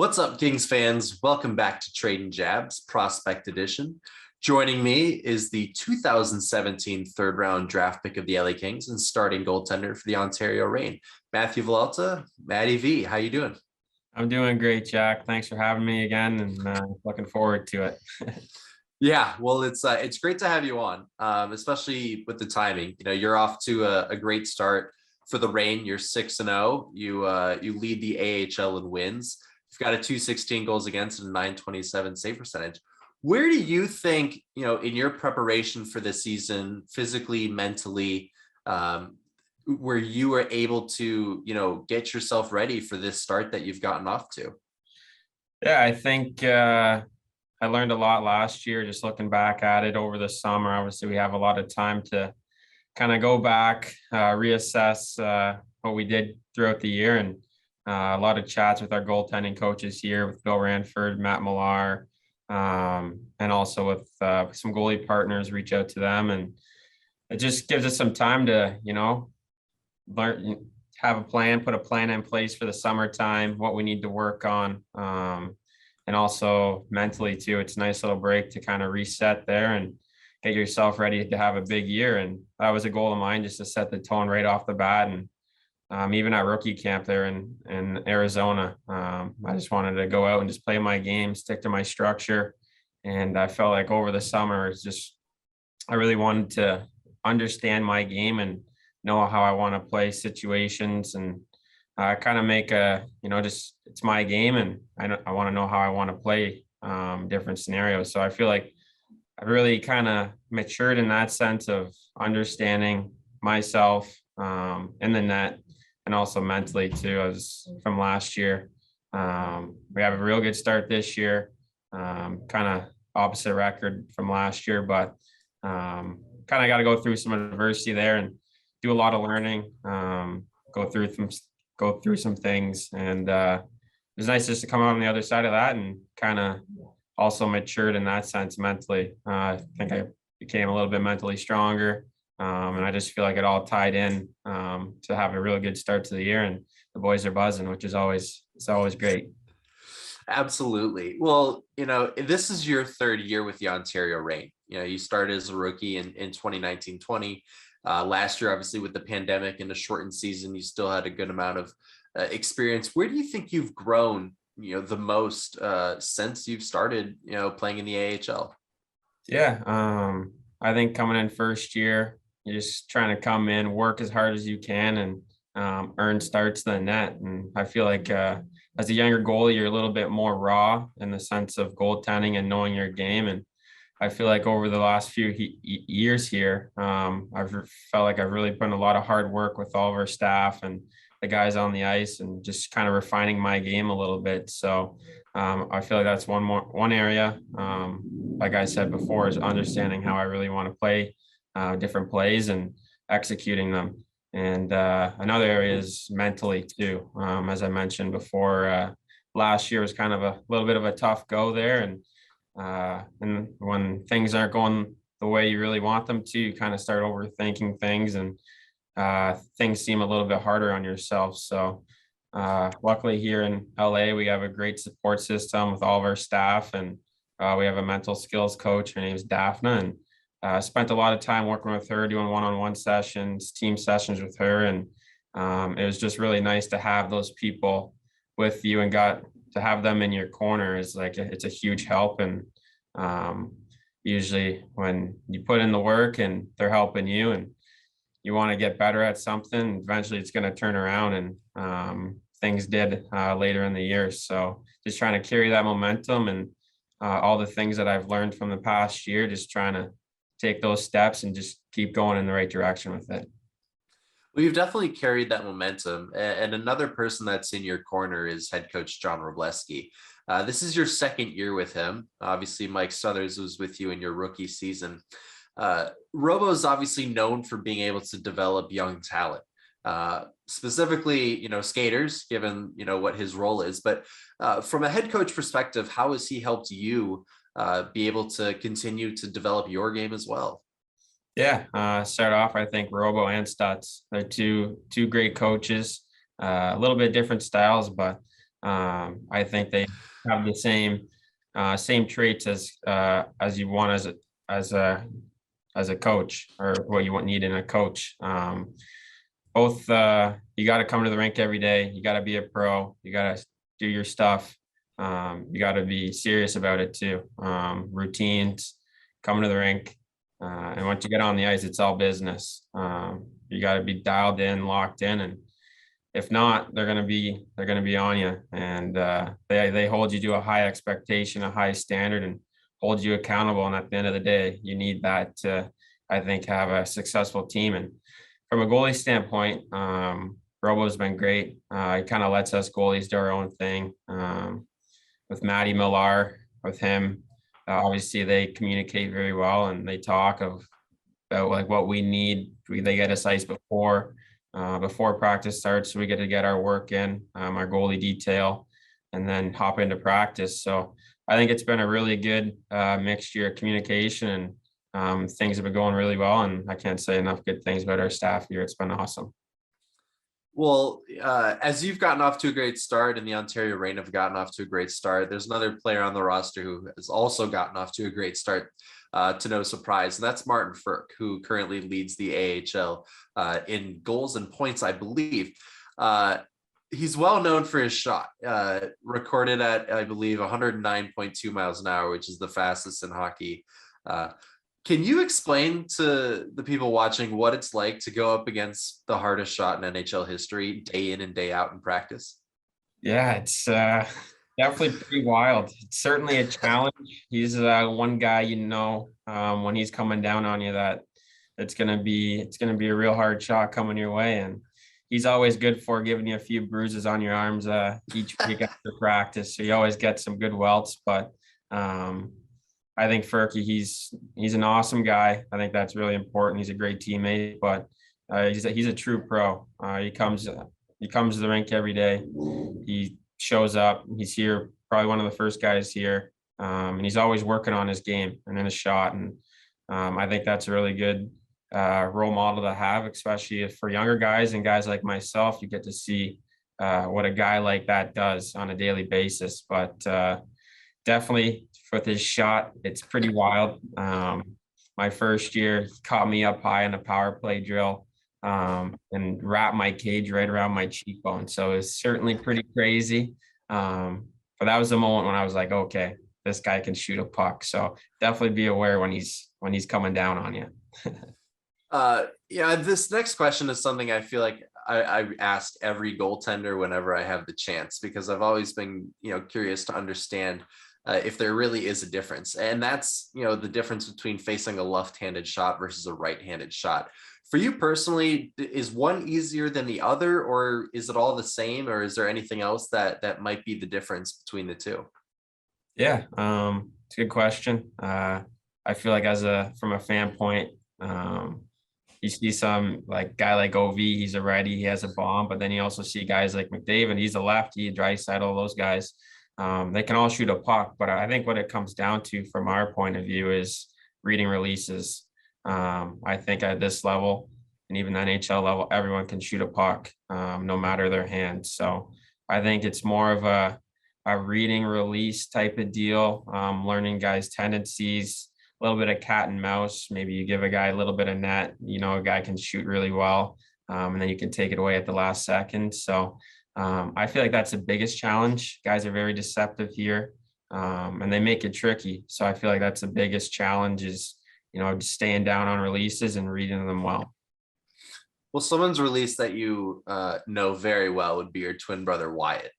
What's up, Kings fans? Welcome back to Tradin Jabs Prospect Edition. Joining me is the 2017 third round draft pick of the LA Kings and starting goaltender for the Ontario Reign, Matthew Villalta. Matty V, how you doing? I'm doing great, Jack. Thanks for having me again, and looking forward to it. Yeah, well, it's great to have you on, especially with the timing. You know, you're off to a great start for the Reign. You're 6-0. You lead the AHL in wins. You've got a 216 goals against and a 927 save percentage. Where do you think, in your preparation for the season, physically, mentally, where you were able to, get yourself ready for this start that you've gotten off to? Yeah, I think I learned a lot last year, just looking back at it over the summer. Obviously, we have a lot of time to kind of go back, reassess what we did throughout the year, and a lot of chats with our goaltending coaches here with Bill Ranford, Matt Millar, and also with some goalie partners, reach out to them. And it just gives us some time to, learn, have a plan, put a plan in place for the summertime, what we need to work on. And also mentally too, it's a nice little break to kind of reset there and get yourself ready to have a big year. And that was a goal of mine, just to set the tone right off the bat. And even at rookie camp there in Arizona, I just wanted to go out and just play my game, stick to my structure. And I felt like over the summer, I really wanted to understand my game and know how I want to play situations and kind of make it's my game. And I want to know how I want to play different scenarios. So I feel like I've really kind of matured in that sense of understanding myself in the net, and also mentally too, as from last year. We have a real good start this year, kind of opposite record from last year, but kind of got to go through some adversity there and do a lot of learning, go through some things. And it was nice just to come out on the other side of that and kind of also matured in that sense mentally. I think I became a little bit mentally stronger. And I just feel like it all tied in to have a really good start to the year, and the boys are buzzing, which is always great. Absolutely. Well, this is your third year with the Ontario Reign. You started as a rookie in 2019-20. Last year, obviously, with the pandemic and a shortened season, you still had a good amount of experience. Where do you think you've grown, the most since you've started, playing in the AHL? Yeah, I think coming in first year, you're just trying to come in, work as hard as you can, and earn starts in the net. And I feel like as a younger goalie, you're a little bit more raw in the sense of goaltending and knowing your game. And I feel like over the last few years here, I've felt like I've really put in a lot of hard work with all of our staff and the guys on the ice, and just kind of refining my game a little bit. So I feel like that's one area. Like I said before, is understanding how I really want to play different plays and executing them. And another area is mentally too. As I mentioned before, last year was kind of a little bit of a tough go there, and when things aren't going the way you really want them to, you kind of start overthinking things, and things seem a little bit harder on yourself. So luckily here in LA, we have a great support system with all of our staff, and we have a mental skills coach. Her name is Daphne, and spent a lot of time working with her, doing one-on-one sessions, team sessions with her. And it was just really nice to have those people with you, and got to have them in your corner is like, it's a huge help. And usually when you put in the work and they're helping you and you want to get better at something, eventually it's going to turn around. And things did later in the year. So just trying to carry that momentum, and all the things that I've learned from the past year, just trying to take those steps and just keep going in the right direction with it. Well, you've definitely carried that momentum. And another person that's in your corner is head coach John Robleski. This is your second year with him. Obviously, Mike Stothers was with you in your rookie season. Robo is obviously known for being able to develop young talent, specifically, skaters, given, what his role is. But from a head coach perspective, how has he helped you be able to continue to develop your game as well? Yeah, start off, I think Robo and Stutz, they're two great coaches, a little bit different styles, but I think they have the same traits as you want as a as a coach, or what you need in a coach. Both you got to come to the rink every day. You got to be a pro. You got to do your stuff. You got to be serious about it too. Routines, coming to the rink, and once you get on the ice, it's all business. You got to be dialed in, locked in, and if not, they're gonna be on you, and they hold you to a high expectation, a high standard, and hold you accountable. And at the end of the day, you need that to, I think, have a successful team. And from a goalie standpoint, Robo's been great. He kind of lets us goalies do our own thing. With Matty Millar, with him, obviously they communicate very well, and they talk about like what we need. They get us ice before practice starts, so we get to get our work in, our goalie detail, and then hop into practice. So I think it's been a really good mixture of communication, and things have been going really well. And I can't say enough good things about our staff here. It's been awesome. Well, as you've gotten off to a great start and the Ontario Reign have gotten off to a great start, there's another player on the roster who has also gotten off to a great start, to no surprise. And that's Martin Frk, who currently leads the AHL in goals and points, I believe. He's well known for his shot, recorded at, I believe, 109.2 miles an hour, which is the fastest in hockey. Can you explain to the people watching what it's like to go up against the hardest shot in NHL history day in and day out in practice? Yeah, it's definitely pretty wild. It's certainly a challenge. He's one guy, when he's coming down on you, that it's gonna be a real hard shot coming your way. And he's always good for giving you a few bruises on your arms each week after practice. So you always get some good welts. But I think Furky, he's an awesome guy. I think that's really important. He's a great teammate, but he's a true pro. He comes to the rink every day. He shows up. He's here, probably one of the first guys here, and he's always working on his game and in his shot. And I think that's a really good role model to have, especially for younger guys and guys like myself. You get to see what a guy like that does on a daily basis. But definitely with his shot, it's pretty wild. My first year, he caught me up high in a power play drill, and wrapped my cage right around my cheekbone. So it's certainly pretty crazy. But that was the moment when I was like, okay, this guy can shoot a puck. So definitely be aware when he's coming down on you. Yeah, this next question is something I feel like I ask every goaltender whenever I have the chance, because I've always been, curious to understand if there really is a difference. And that's, the difference between facing a left-handed shot versus a right-handed shot. For you personally, is one easier than the other, or is it all the same, or is there anything else that might be the difference between the two? Yeah, it's a good question. I feel like from a fan point, you see some like guy like OV, he's a righty, he has a bomb, but then you also see guys like McDavid, he's a lefty, Draisaitl, those guys. They can all shoot a puck, but I think what it comes down to from our point of view is reading releases. I think at this level and even NHL level, everyone can shoot a puck, no matter their hand. So I think it's more of a reading release type of deal, learning guys' tendencies, a little bit of cat and mouse. Maybe you give a guy a little bit of net, a guy can shoot really well, and then you can take it away at the last second. So I feel like that's the biggest challenge. Guys are very deceptive here, and they make it tricky. So I feel like that's the biggest challenge is, just staying down on releases and reading them well. Well, someone's release that you know very well would be your twin brother Wyatt,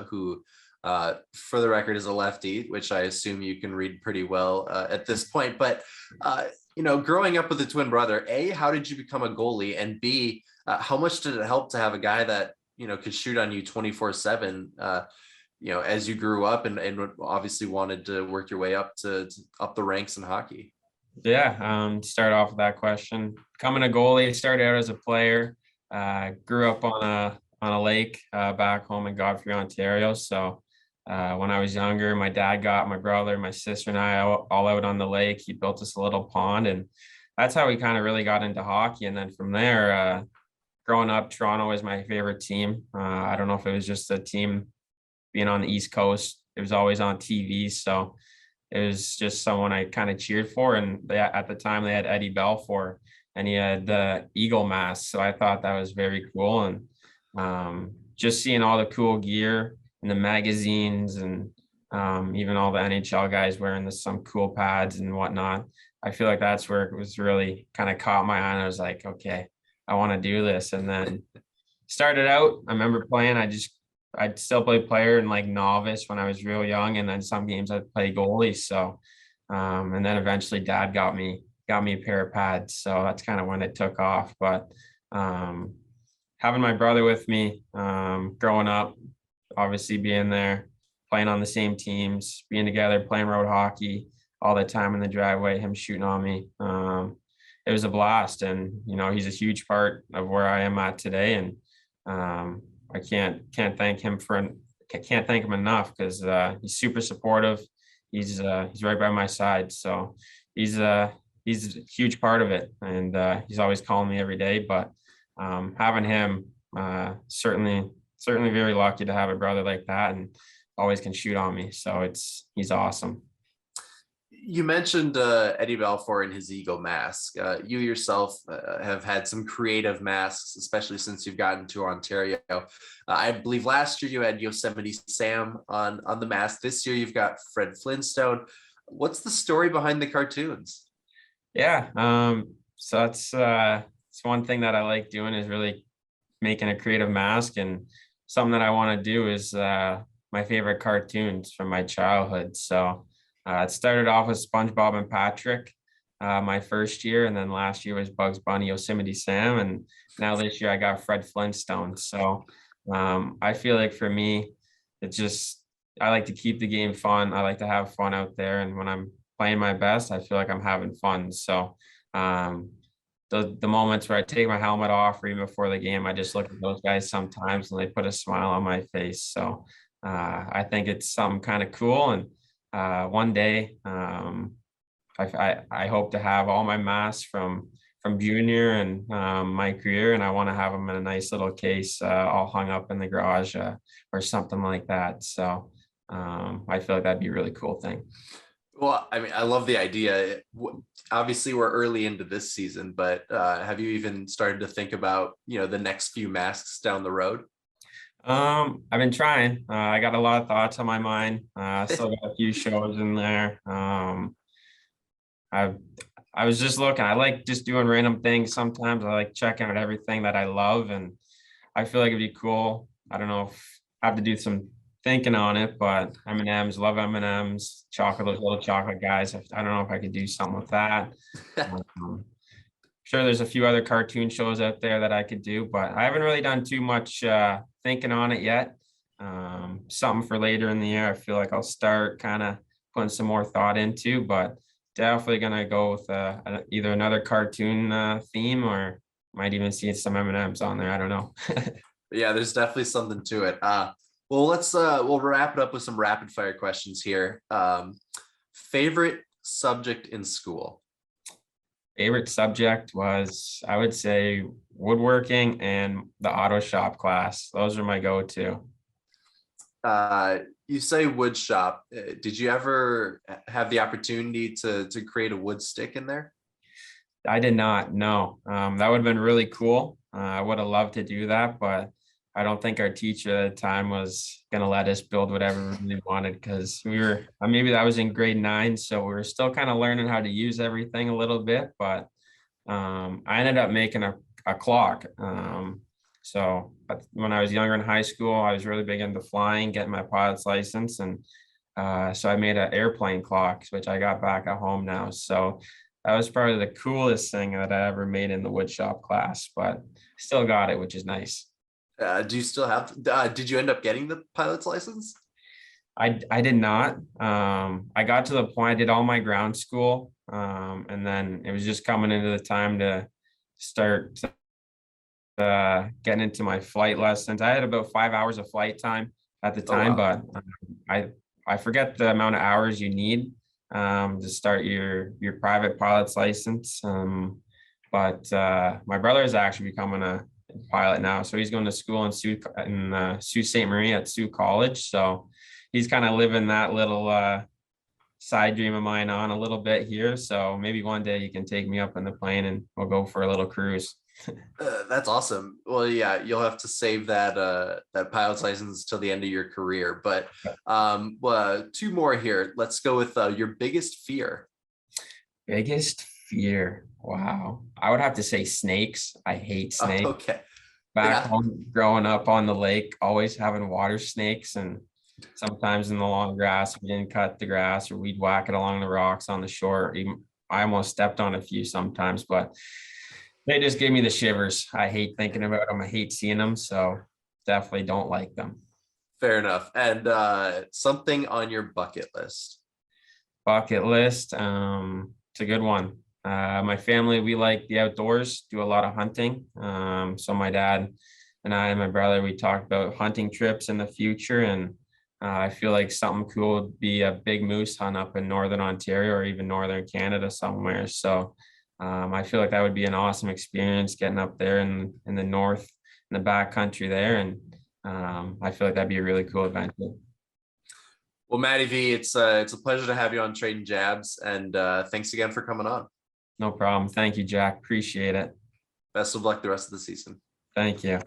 who, for the record, is a lefty, which I assume you can read pretty well at this point. But growing up with a twin brother, A, how did you become a goalie, and B, how much did it help to have a guy that could shoot on you 24/7? As you grew up and obviously wanted to work your way up to up the ranks in hockey. Yeah, start off with that question. Becoming a goalie, started out as a player. Grew up on a lake back home in Godfrey, Ontario. So when I was younger, my dad got my brother, my sister, and I all out on the lake. He built us a little pond, and that's how we kind of really got into hockey. And then from there, growing up, Toronto was my favorite team. I don't know if it was just a team being on the East Coast, it was always on TV. So it was just someone I kind of cheered for. And at the time they had Eddie Belfour and he had the Eagle mask. So I thought that was very cool. And just seeing all the cool gear in the magazines and even all the NHL guys wearing some cool pads and whatnot. I feel like that's where it was really kind of caught my eye. And I was like, okay, I want to do this. And then started out, I remember playing, I'd still play player and like novice when I was real young. And then some games I'd play goalie. So, and then eventually dad got me a pair of pads. So that's kind of when it took off. But having my brother with me, growing up, obviously being there, playing on the same teams, being together, playing road hockey all the time in the driveway, him shooting on me. It was a blast. And, he's a huge part of where I am at today. And I can't thank him can't thank him enough because he's super supportive. He's right by my side. So he's a huge part of it. And he's always calling me every day. But having him, certainly very lucky to have a brother like that and always can shoot on me. So he's awesome. You mentioned Eddie Balfour and his Eagle mask. You yourself have had some creative masks, especially since you've gotten to Ontario. I believe last year you had Yosemite Sam on the mask. This year you've got Fred Flintstone. What's the story behind the cartoons? Yeah, so it's one thing that I like doing is really making a creative mask, and something that I want to do is my favorite cartoons from my childhood. So it started off with SpongeBob and Patrick my first year, and then last year was Bugs Bunny, Yosemite Sam, and now this year I got Fred Flintstone. So I feel like for me, I like to keep the game fun. I like to have fun out there, and when I'm playing my best, I feel like I'm having fun. So the moments where I take my helmet off or even before the game, I just look at those guys sometimes and they put a smile on my face. So I think it's something kind of cool. And one day I hope to have all my masks from junior and my career, and I want to have them in a nice little case, all hung up in the garage or something like that. So I feel like that'd be a really cool thing. Well, I mean, I love the idea. Obviously, we're early into this season, but have you even started to think about, the next few masks down the road? I've been trying. I got a lot of thoughts on my mind. Still got a few shows in there. I was just looking. I like just doing random things. Sometimes I like checking out everything that I love, and I feel like it'd be cool. I don't know if I have to do some thinking on it, but M&Ms, love M&Ms, chocolate, those little chocolate guys. I don't know if I could do something with that. Sure, there's a few other cartoon shows out there that I could do, but I haven't really done too much thinking on it yet. Something for later in the year, I feel like I'll start kind of putting some more thought into, but definitely gonna go with either another cartoon theme or might even see some M&Ms on there. I don't know. Yeah, there's definitely something to it. Well, we'll wrap it up with some rapid fire questions here. Favorite subject in school? Favorite subject was, I would say, woodworking and the auto shop class. Those are my go-to. You say wood shop. Did you ever have the opportunity to create a wood stick in there? I did not, no. That would have been really cool. I would have loved to do that, but I don't think our teacher at the time was going to let us build whatever we wanted because maybe that was in grade 9. So we were still kind of learning how to use everything a little bit, but I ended up making a clock. So when I was younger in high school, I was really big into flying, getting my pilot's license. And so I made an airplane clock, which I got back at home now. So that was probably the coolest thing that I ever made in the wood shop class, but still got it, which is nice. Do you still have, did you end up getting the pilot's license? I did not. I got to the point, I did all my ground school. And then it was just coming into the time to start getting into my flight lessons. I had about 5 hours of flight time at the time, wow. But I forget the amount of hours you need to start your private pilot's license. But my brother is actually becoming pilot now. So he's going to school in Sault Ste. Marie at Sioux College. So he's kind of living that little side dream of mine on a little bit here. So maybe one day you can take me up on the plane and we'll go for a little cruise. That's awesome. Well, yeah, you'll have to save that pilot's license till the end of your career. But two more here. Let's go with your biggest fear. Biggest fear. Wow. I would have to say snakes. I hate snakes. Okay. Back Yeah. home, growing up on the lake, always having water snakes, and sometimes in the long grass, we didn't cut the grass or we'd whack it along the rocks on the shore. Even I almost stepped on a few sometimes, but they just gave me the shivers. I hate thinking about them. I hate seeing them. So definitely don't like them. Fair enough. And something on your bucket list. Bucket list. It's a good one. My family, we like the outdoors, do a lot of hunting. So my dad and I and my brother, we talked about hunting trips in the future. And I feel like something cool would be a big moose hunt up in Northern Ontario or even Northern Canada somewhere. So I feel like that would be an awesome experience getting up there in the north, in the back country there. And I feel like that'd be a really cool adventure. Well, Matty V, it's a pleasure to have you on Trading Jabs, and thanks again for coming on. No problem. Thank you, Jack. Appreciate it. Best of luck the rest of the season. Thank you.